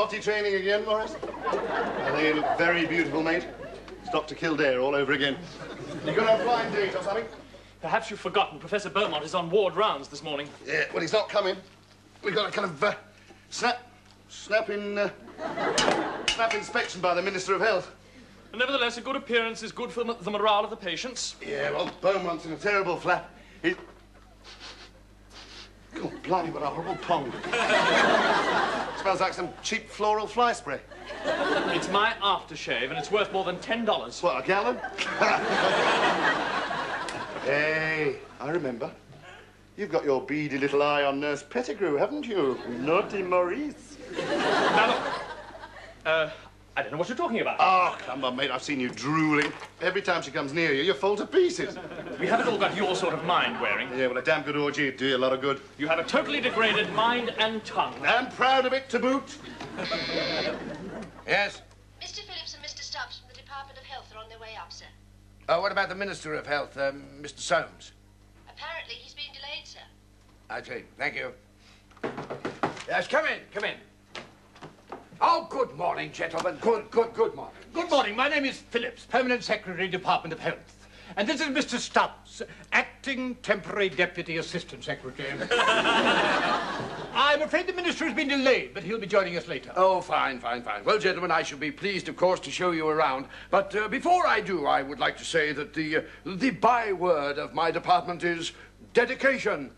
potty training again, Morris? I think you look very beautiful, mate. It's Dr. Kildare all over again. You got a blind date or something? Perhaps you've forgotten Professor Beaumont is on ward rounds this morning. Yeah, well, he's not coming. We've got a kind of snap inspection by the Minister of Health. Nevertheless, a good appearance is good for the morale of the patients. Yeah, well, Beaumont's in a terrible flap. God, blimey, what a horrible pong. Smells like some cheap floral fly spray. It's my aftershave, and it's worth more than $10. What, a gallon? Hey, I remember. You've got your beady little eye on Nurse Pettigrew, haven't you? Naughty Maurice. Now, look, I don't know what you're talking about. Oh, come on, mate, I've seen you drooling. Every time she comes near you, you fall to pieces. We haven't all got your sort of mind, Waring. Yeah, well, a damn good orgy would do you a lot of good. You have a totally degraded mind and tongue. And proud of it to boot. Yes? Mr. Phillips and Mr. Stubbs from the Department of Health are on their way up, sir. Oh, what about the Minister of Health, Mr. Soames? Apparently, he's been delayed, sir. I see. Thank you. Yes, come in, come in. Oh, good morning, gentlemen. Good morning. Good morning. My name is Phillips, Permanent Secretary, Department of Health. And this is Mr. Stubbs, Acting Temporary Deputy Assistant Secretary. I'm afraid the Minister has been delayed, but he'll be joining us later. Oh, fine. Well, gentlemen, I shall be pleased, of course, to show you around. But before I do, I would like to say that the byword of my department is dedication.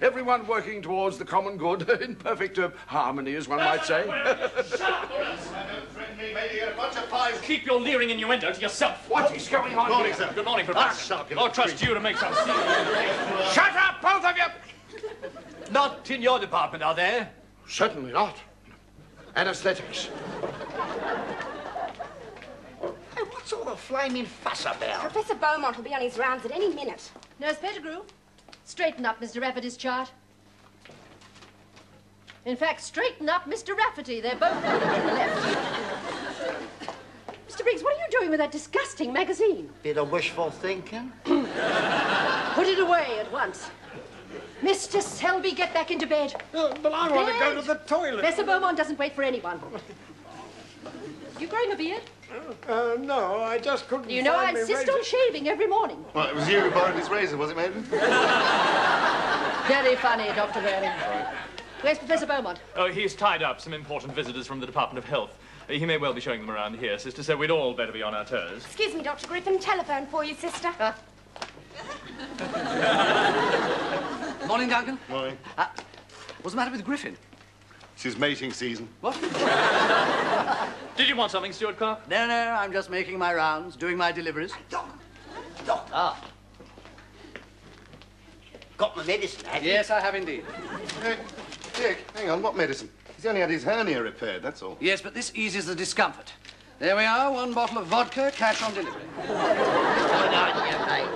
Everyone working towards the common good in perfect harmony, as one might say. Keep your leering innuendo to yourself. What is going on Morning, here? sir. Good morning, Professor. I'll trust you to make some serious... Shut up, both of you! Not in your department, are there? Certainly not. Anesthetics. Hey, what's all the flaming fuss about? Professor Beaumont will be on his rounds at any minute. Nurse Pettigrew, straighten up Mr. Rafferty's chart. In fact, straighten up Mr. Rafferty. They're both to the left. Mr. Briggs, what are you doing with that disgusting magazine? Bit of wishful thinking. Put it away at once. Mr. Selby, get back into bed. But I want to go to the toilet. Professor Beaumont doesn't wait for anyone. You growing a beard? No, I just couldn't You know, I insist on shaving every morning. Well, it was you who borrowed his razor, was it, Maiden? Very funny, Dr. Waring. Where's Professor Beaumont? Oh, he's tied up some important visitors from the Department of Health. He may well be showing them around here, sister, so we'd all better be on our toes. Excuse me, Dr. Griffin. Telephone for you, sister. Morning, Duncan. Morning. What's the matter with Griffin? It's his mating season. What? Did you want something, Stuart Clark? No, I'm just making my rounds, doing my deliveries. Doc. Ah. Got my medicine, have you? Yes, I have indeed. Hey, Dick, hang on, what medicine? He's only had his hernia repaired, that's all. Yes, but this eases the discomfort. There we are, 1 bottle of vodka, cash on delivery. Good idea, mate.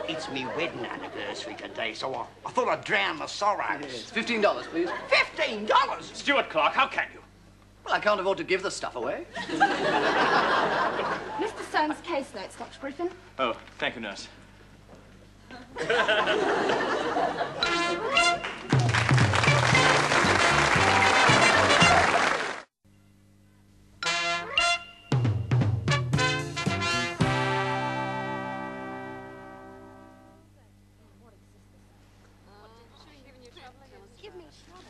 It's me wedding anniversary today, so I thought I'd drown my sorrows. Yes, $15, please. $15? Stuart Clark, how can you? Well, I can't afford to give the stuff away. Mr. Soames' case notes, Dr. Griffin. Oh, thank you, nurse. Give me a shot.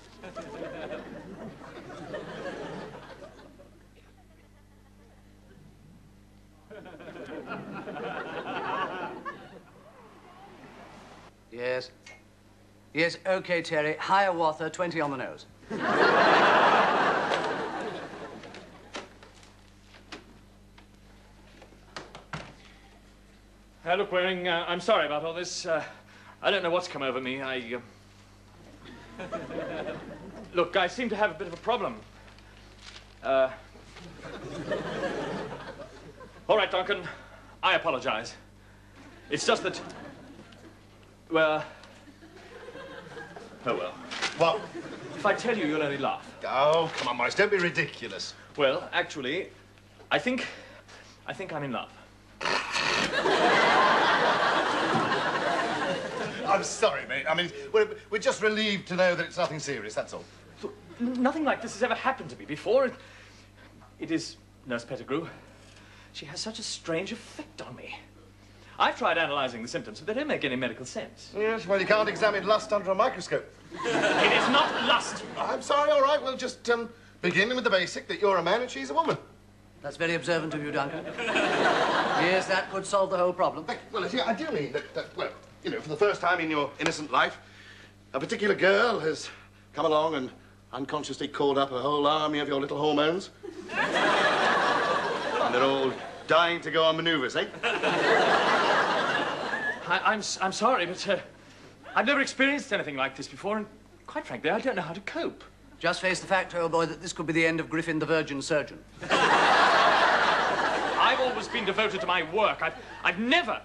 Yes. Yes, OK, Terry. Hiawatha, 20 on the nose. Look, Waring, I'm sorry about all this. I don't know what's come over me. Look, I seem to have a bit of a problem. All right, Duncan. I apologize. It's just that... Well... Oh, well. What? If I tell you, you'll only laugh. Oh, come on, Morris, don't be ridiculous. Well, actually, I think I'm in love. I'm sorry, mate. I mean, we're just relieved to know that it's nothing serious, that's all. Nothing like this has ever happened to me before. It is Nurse Pettigrew. She has such a strange effect on me. I've tried analysing the symptoms, but they don't make any medical sense. Yes, well, you can't examine lust under a microscope. It is not lust. I'm sorry, all right. We'll just begin with the basic, that you're a man and she's a woman. That's very observant of you, Duncan. Yes, that could solve the whole problem. Well, see, I do mean that, well, you know, for the first time in your innocent life, a particular girl has come along and unconsciously called up a whole army of your little hormones. And they're all dying to go on manoeuvres, eh? I'm sorry, but I've never experienced anything like this before, and quite frankly, I don't know how to cope. Just face the fact, old boy, that this could be the end of Griffin the Virgin Surgeon. I've always been devoted to my work. I've never...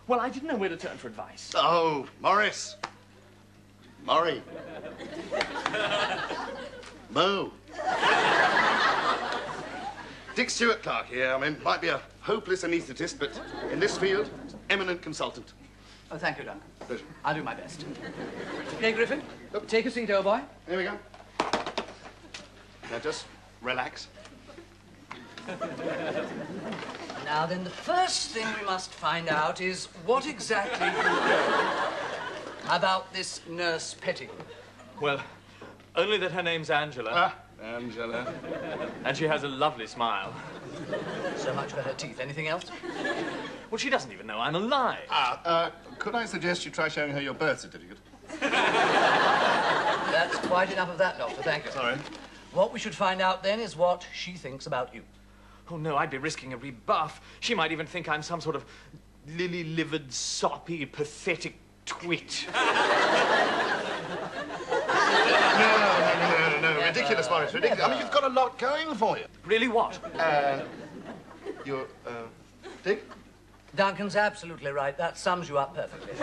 Well, I didn't know where to turn for advice. Oh, Morris. Murray. Mo. Dick Stewart Clark here. I mean, might be a hopeless anaesthetist, but in this field, eminent consultant. Oh, thank you, Duncan. Pleasure. I'll do my best. Okay, Griffin, take a seat, old boy. Here we go. Now, just relax. Now then, the first thing we must find out is what exactly you know about this Nurse Pettigrew. Well, only that her name's Angela. Ah, Angela. And she has a lovely smile. So much for her teeth. Anything else? Well, she doesn't even know I'm alive. Could I suggest you try showing her your birth certificate? That's quite enough of that, Doctor. Thank you. Sorry. What we should find out then is what she thinks about you. Oh, no, I'd be risking a rebuff. She might even think I'm some sort of lily-livered, soppy, pathetic twit. No. Ridiculous, Morris, ridiculous. I mean, you've got a lot going for you. Really what? You're, Dick? Duncan's absolutely right. That sums you up perfectly.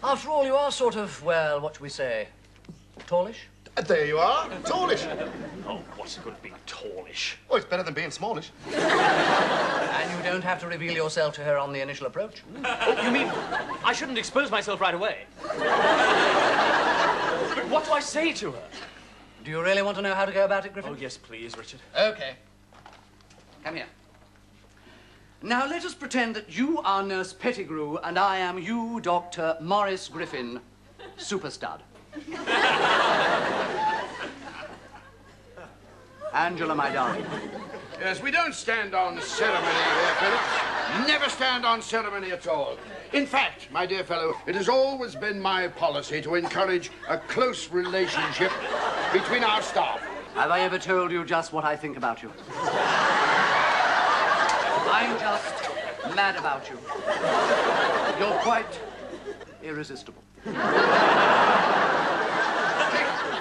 After all, you are sort of, well, what should we say, tallish? There you are, tallish. Oh, what's good at being tallish? Oh, it's better than being smallish. And you don't have to reveal yourself to her on the initial approach. Oh, you mean I shouldn't expose myself right away? But what do I say to her? Do you really want to know how to go about it, Griffin? Oh, yes, please, Richard. Okay. Come here. Now, let us pretend that you are Nurse Pettigrew and I am you, Dr. Morris Griffin, super stud. Angela, my darling. Yes, we don't stand on ceremony here, Phillips. Never stand on ceremony at all. In fact, my dear fellow, it has always been my policy to encourage a close relationship between our staff. Have I ever told you just what I think about you? I'm just mad about you. You're quite irresistible.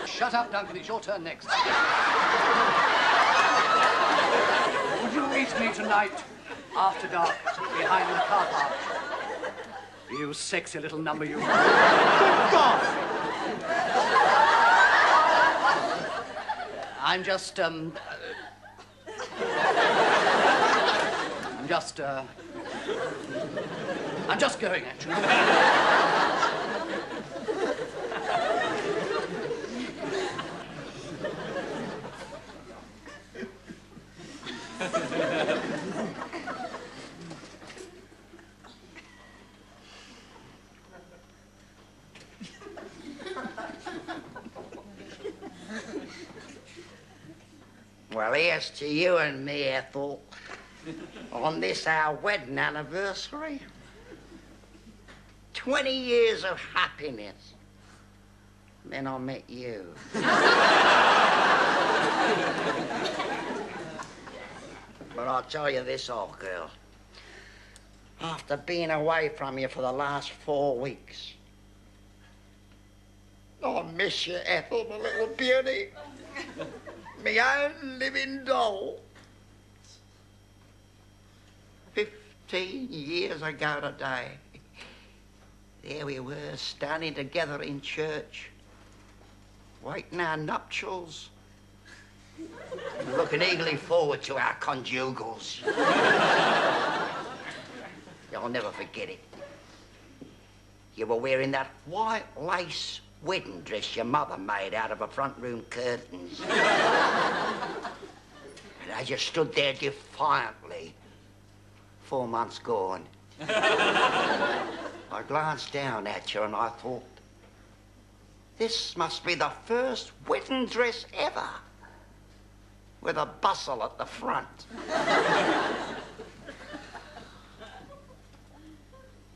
Shut up, Duncan. It's your turn next. Would you meet me tonight, after dark, behind the car park? You sexy little number, you. Good God! I'm just going, actually. Well, here's to you and me, Ethel, on this our wedding anniversary. 20 years of happiness. Then I met you. But I'll tell you this, old girl. After being away from you for the last 4 weeks, I miss you, Ethel, my little beauty. My own living doll. 15 years ago today, there we were, standing together in church, waiting our nuptials, looking eagerly forward to our conjugals. I'll never forget it. You were wearing that white lace wedding dress your mother made out of her front room curtains. And as you stood there defiantly, 4 months gone, I glanced down at you and I thought, this must be the first wedding dress ever, with a bustle at the front.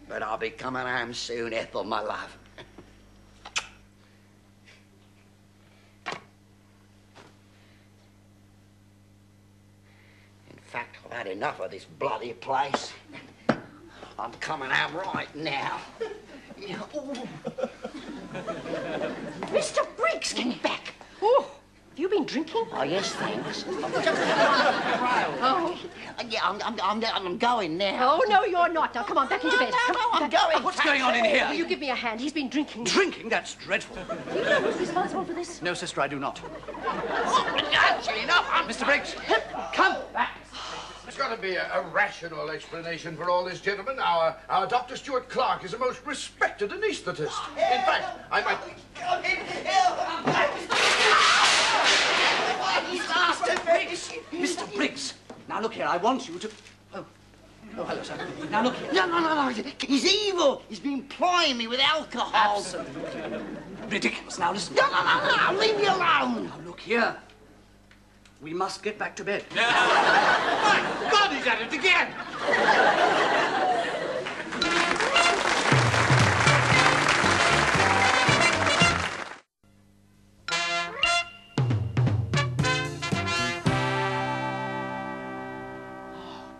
But I'll be coming home soon, Ethel, my love. In fact, I've had enough of this bloody place. I'm coming home right now. Mr. Briggs, get back. Oh, have you been drinking? Oh, yes, thanks. Oh. Yeah, I'm going now. Oh, no, you're not. Now, come on, back into bed. No, I'm going. What's going on in here? Will you give me a hand? He's been drinking. Drinking? That's dreadful. Do you know who's responsible for this? No, sister, I do not. Actually, enough. Mr. Briggs, come back. There's got to be a rational explanation for all this, gentlemen. Our Dr. Stuart Clark is a most respected anaesthetist. In fact, I might... Mr. Briggs, now look here, I want you to... Oh, hello, sir. Now look here. No. He's evil. He's been plying me with alcohol. Absolutely ridiculous. Now listen. No. Leave me alone. Now look here. We must get back to bed. My God, he's at it again!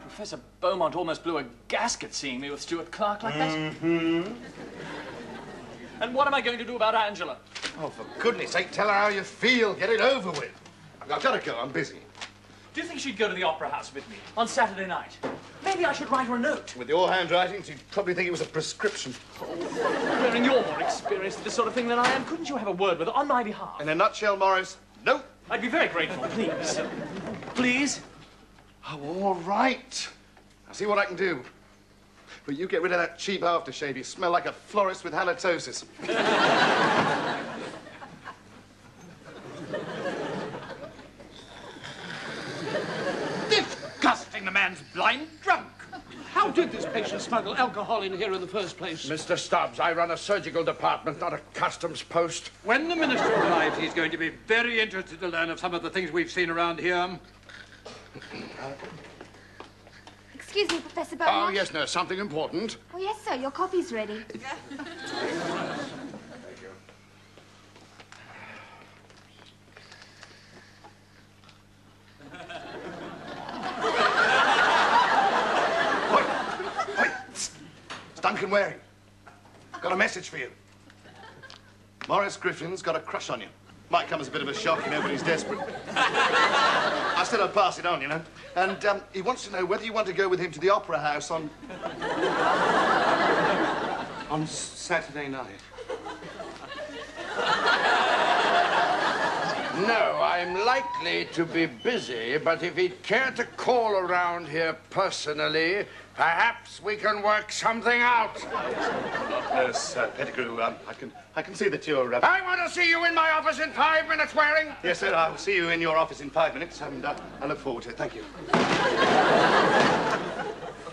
Professor Beaumont almost blew a gasket seeing me with Stuart Clark like that. And what am I going to do about Angela? Oh, for goodness sake, tell her how you feel. Get it over with. I've got to go. I'm busy. Do you think she'd go to the Opera House with me on Saturday night? Maybe I should write her a note. With your handwriting, she'd probably think it was a prescription. Wherein you're more experienced at this sort of thing than I am, couldn't you have a word with her on my behalf? In a nutshell, Morris, no. I'd be very grateful, please. Please? Oh, all right. I'll see what I can do. But you get rid of that cheap aftershave. You smell like a florist with halitosis. Disgusting, the man's blind drunk. How did this patient smuggle alcohol in here in the first place? Mr. Stubbs, I run a surgical department, not a customs post. When the minister arrives, he's going to be very interested to learn of some of the things we've seen around here. Excuse me, Professor Beaumont. Oh, yes, nurse, something important. Oh, yes, sir. Your coffee's ready. It's Duncan Waring. Got a message for you. Morris Griffin's got a crush on you. Might come as a bit of a shock, you know, but he's desperate. I said I'd pass it on, you know. And he wants to know whether you want to go with him to the Opera House on Saturday night. No, I'm likely to be busy, but if he'd care to call around here personally, perhaps we can work something out. Nurse Pettigrew, I can see that you're... I want to see you in my office in 5 minutes, Waring. Yes, sir, I'll see you in your office in 5 minutes, and I look forward to it. Thank you.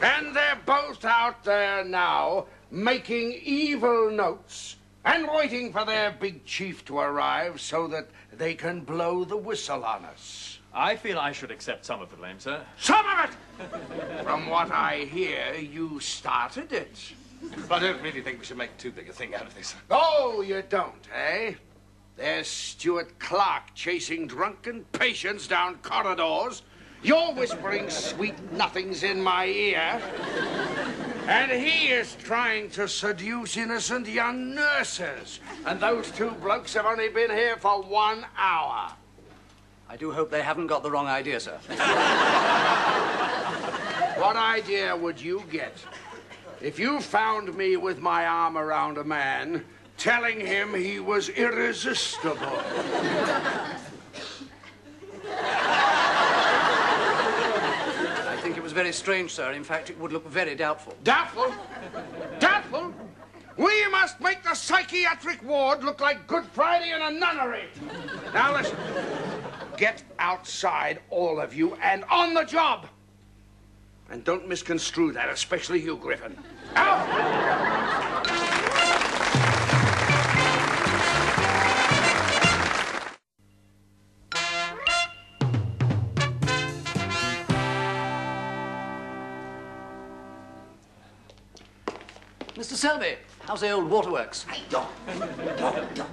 And they're both out there now, making evil notes and waiting for their big chief to arrive so that they can blow the whistle on us. I feel I should accept some of the blame, sir. Some of it! From what I hear, you started it. But I don't really think we should make too big a thing out of this. Oh, you don't, eh? There's Stuart Clark chasing drunken patients down corridors. You're whispering sweet nothings in my ear. And he is trying to seduce innocent young nurses. And those two blokes have only been here for 1 hour. I do hope they haven't got the wrong idea, sir. What idea would you get if you found me with my arm around a man telling him he was irresistible? I think it was very strange, sir. In fact, it would look very doubtful. Doubtful? Doubtful? We must make the psychiatric ward look like Good Friday in a nunnery. Now listen. Get outside, all of you, and on the job. And don't misconstrue that, especially you, Griffin. Out! Mr. Selby, how's the old waterworks? Hey, Doc. Doc.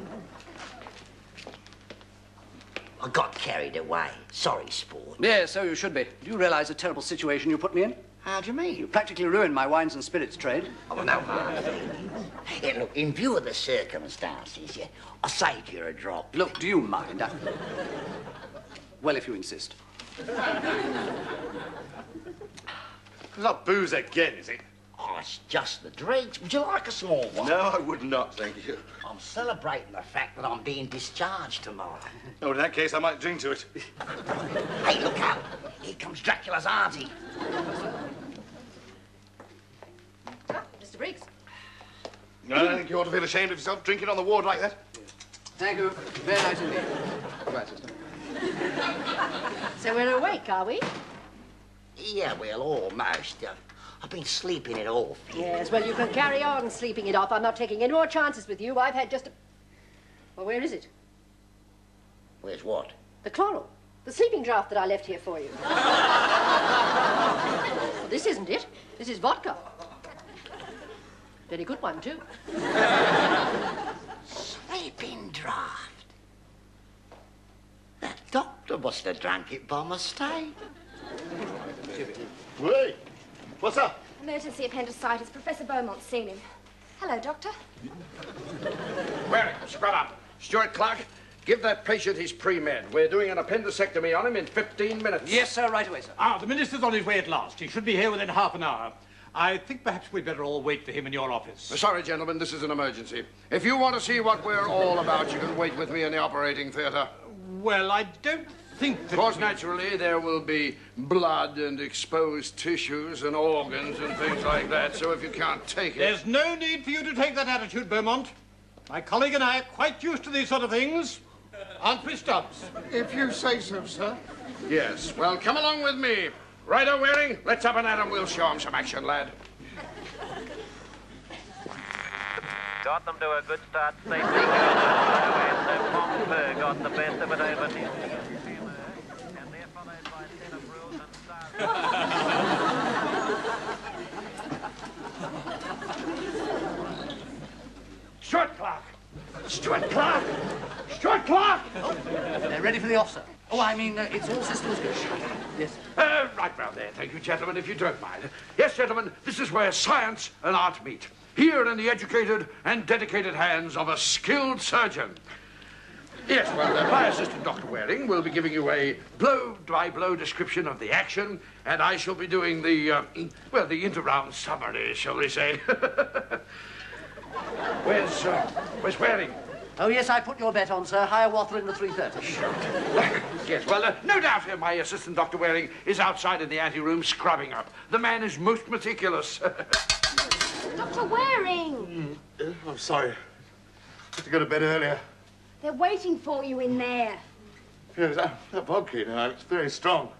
I got carried away. Sorry, sport. Yes, so you should be. Do you realise the terrible situation you put me in? How do you mean? You practically ruined my wines and spirits trade. Oh, no harm. Yeah, look, in view of the circumstances, yeah, I saved you a drop. Look, do you mind? Well, if you insist. It's not booze again, is it? Oh, it's just the dregs. Would you like a small one? No, I would not, thank you. I'm celebrating the fact that I'm being discharged tomorrow. Oh, in that case, I might drink to it. Hey, look out. Here comes Dracula's auntie. Mr. Briggs. No, I think you ought to feel ashamed of yourself drinking on the ward like that. Thank you. Very nice indeed. Right, sister. So we're awake, are we? Yeah, well, almost. I've been sleeping it off. Yes, well, you can carry on sleeping it off. I'm not taking any more chances with you. I've had just a... Well, where is it? Where's what? The chloral. The sleeping draught that I left here for you. Well, this isn't it. This is vodka. Very good one, too. Sleeping draught. That doctor must have drank it by mistake. Wait. What's up? Emergency appendicitis. Professor Beaumont's seen him. Hello, Doctor. Waring, spread up. Stuart Clark, give that patient his pre-med. We're doing an appendicectomy on him in 15 minutes. Yes, sir, right away, sir. Ah, the minister's on his way at last. He should be here within half an hour. I think perhaps we'd better all wait for him in your office. Sorry, gentlemen, this is an emergency. If you want to see what we're all about, you can wait with me in the operating theatre. Well, I don't think that... Of course, naturally, there will be blood and exposed tissues and organs and things like that, so if you can't take it... There's no need for you to take that attitude, Beaumont. My colleague and I are quite used to these sort of things. Aren't we, Stubbs? If you say so, sir. Yes, well, come along with me. Righto, Waring, let's up and at him. We'll show him some action, lad. Got them to a good start safely. Got the best of it over New Zealand. And they're followed by a set of rules and stars. Stuart Clark! Stuart Clark! Stuart Clark! Oh, they're ready for the officer. Oh, I mean, it's all systems go. Yes. Right round there. Thank you, gentlemen, if you don't mind. Yes, gentlemen, this is where science and art meet. Here in the educated and dedicated hands of a skilled surgeon. Yes, well, my assistant, Dr. Waring, will be giving you a blow-by-blow description of the action, and I shall be doing the, well, the inter-round summary, shall we say. Where's Waring? Oh, yes, I put your bet on, sir. Hiawatha in the 3:30. Yes, well, no doubt my assistant, Dr. Waring, is outside in the anteroom scrubbing up. The man is most meticulous. Dr. Waring! I'm sorry. I had to go to bed earlier. They're waiting for you in there. Yes, that vodka, you know, it's very strong.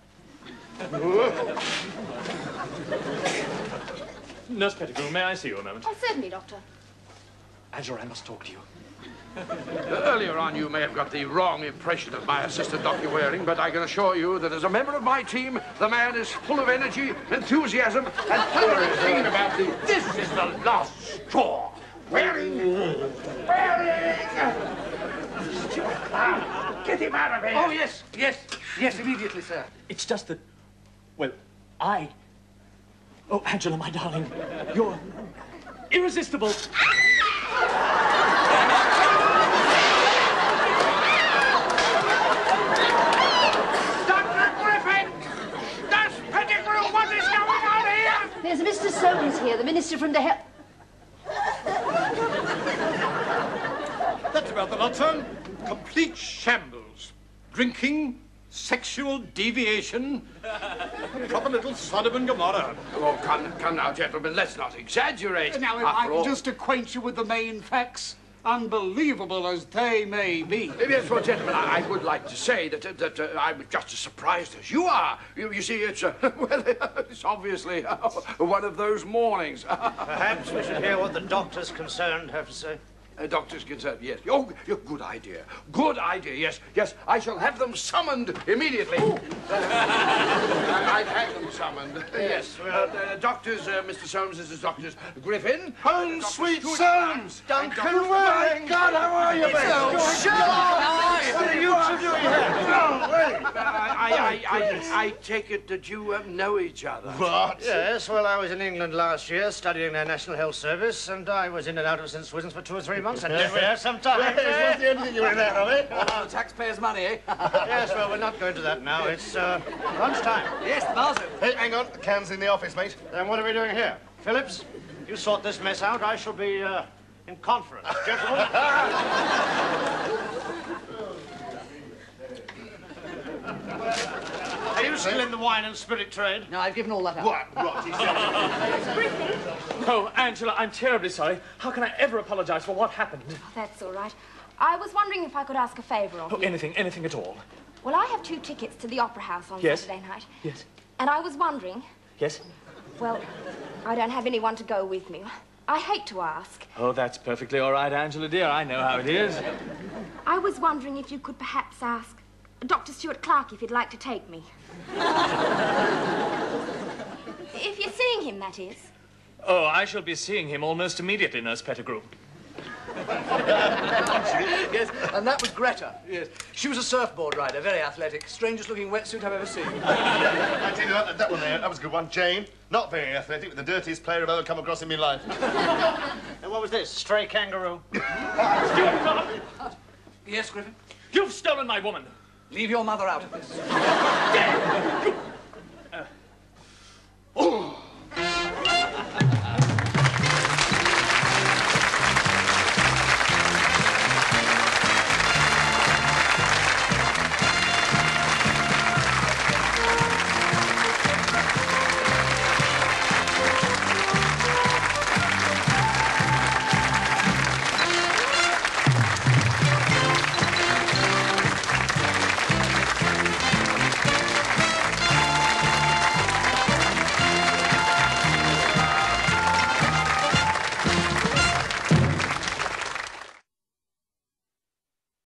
Nurse Pettigrew, may I see you a moment? Oh, certainly, Doctor. Angela, I must talk to you. Earlier on, you may have got the wrong impression of my assistant, Dr. Waring, but I can assure you that as a member of my team, the man is full of energy, enthusiasm, and thoroughly keen about the... This is the last straw. Waring! Waring! Stuart Clark, get him out of here! Oh, yes, immediately, sir. It's just that, well, Oh, Angela, my darling, you're irresistible. There's Mr. Solmes here, the Minister from the Health... That's about the lot, sir. Complete shambles. Drinking, Sexual deviation? Proper little Sodom and Gomorrah. Oh, come now, gentlemen, let's not exaggerate. Now, if I can just acquaint you with the main facts, unbelievable as they may be. Yes, well, gentlemen, I would like to say that I'm just as surprised as you are. You see, it's, well, it's obviously one of those mornings. Perhaps we should hear what the doctors concerned have to say. Doctors concerned, yes. Oh, good idea. Good idea, yes. Yes, I shall have them summoned immediately. I've had them summoned. Yes. Doctors, Mr. Soames, this is Doctors Griffin. Home, sweet Soames! Duncan Waring! God, how are you, mate? What are you two doing here? I take it that you know each other. What? Yes, well, I was in England last year studying their National Health Service, and I was in and out of St. Swithin's for 2 or 3 months. And did we have some time? What's the only thing you were in there, Robbie? Oh, taxpayers' money, eh? Yes, well, we're not going to that now. It's lunchtime. Yes, the bar's open. Hey, hang on. The can's in the office, mate. Then what are we doing here? Phillips, you sort this mess out. I shall be in conference. Gentlemen. Are you still in the wine and spirit trade? No, I've given all that up. What? Rot, he said. Oh, Angela, I'm terribly sorry. How can I ever apologize for what happened? Oh, that's all right. I was wondering if I could ask a favour of Oh, you. anything at all. Well, I have 2 tickets to the Opera House on Yes. Saturday night. Yes. And I was wondering, Yes? well, I don't have anyone to go with me. I hate to ask. Oh, that's perfectly all right, Angela, dear. I know how it is. I was wondering if you could perhaps ask Dr. Stuart Clark if he'd like to take me. If you're seeing him, that is. Oh, I shall be seeing him almost immediately, Nurse Pettigrew. Yes, and that was Greta. Yes. She was a surfboard rider, very athletic. Strangest looking wetsuit I've ever seen. I tell you that one there, that was a good one. Jane, not very athletic, but the dirtiest player I've ever come across in my life. And what was this? Stray kangaroo? Stuart Clark! Yes, Griffin? You've stolen my woman! Leave your mother out of this. Dare you!